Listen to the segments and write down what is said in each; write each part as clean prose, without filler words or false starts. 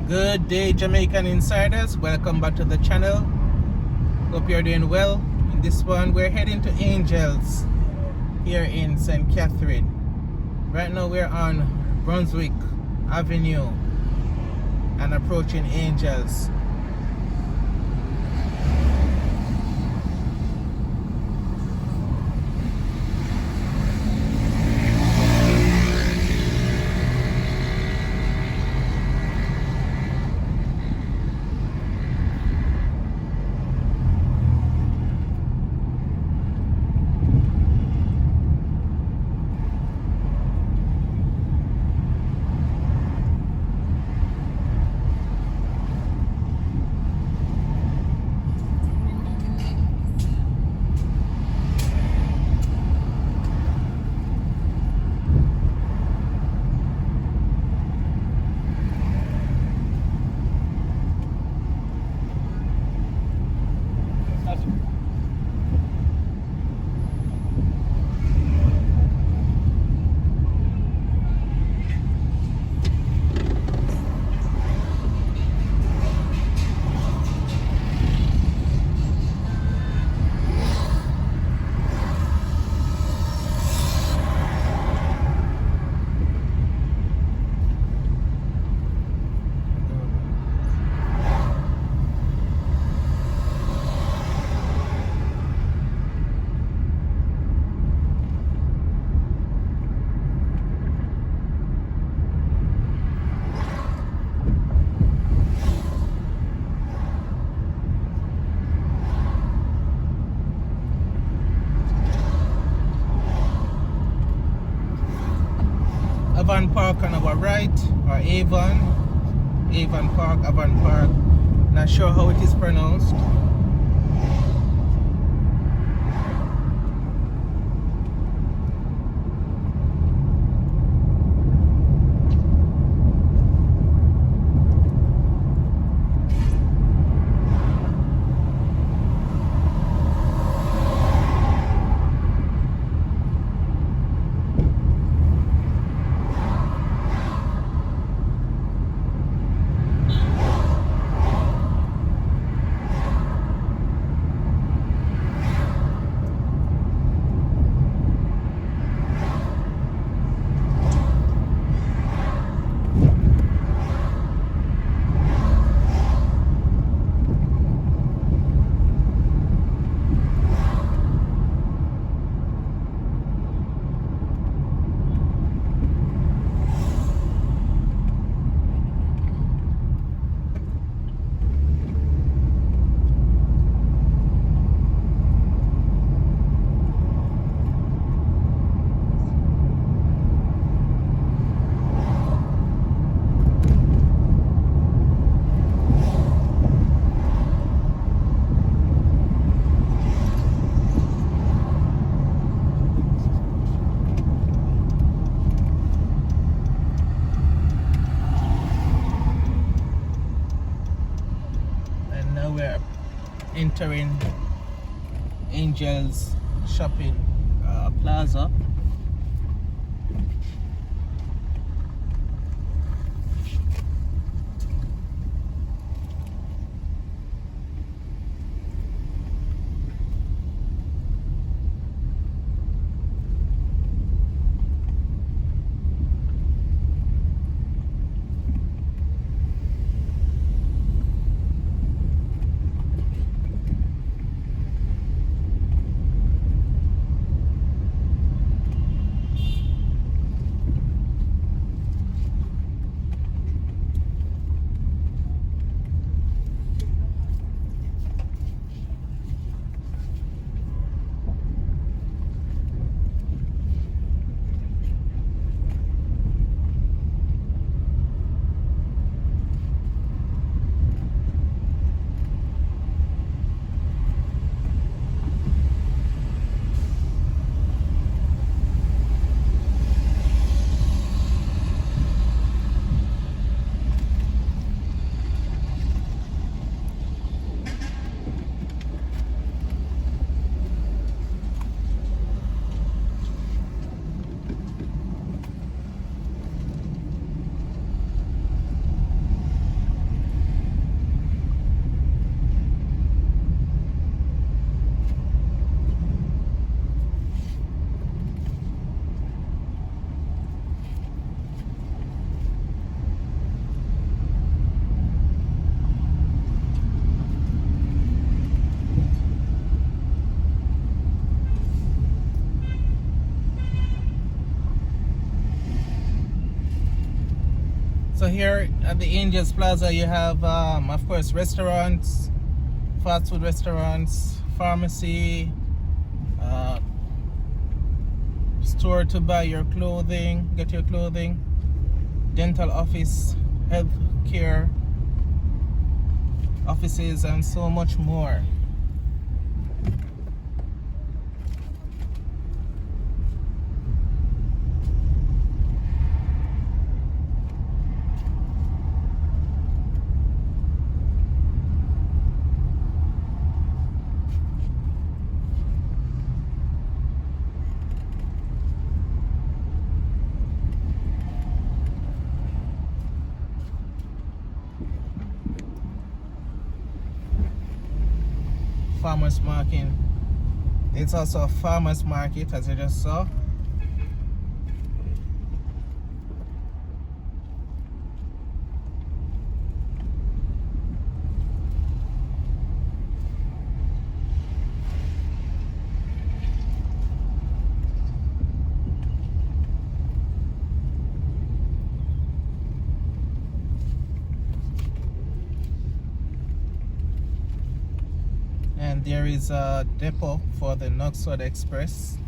Good day, Jamaican Insiders. Welcome back to the channel. Hope you're doing well. In this one, we're heading to Angels here in St. Catherine. Right now, we're on Brunswick Avenue and approaching Angels. Avon Park on our right, or Avon Park. Not sure how it is pronounced. We're entering Angels Shopping Plaza. So here at the Angels Plaza, you have, of course, restaurants, fast food restaurants, pharmacy, store to buy your clothing, get your clothing, dental office, health care offices, and so much more. Farmers market. It's also a farmers market, as you just saw. And there is a depot for the Knoxwood Express.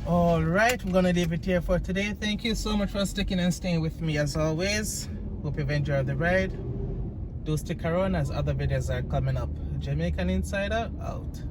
All right, I'm gonna leave it here for today. Thank you so much for sticking and staying with me as always. Hope you've enjoyed the ride. Do stick around as other videos are coming up. Jamaican Insider out.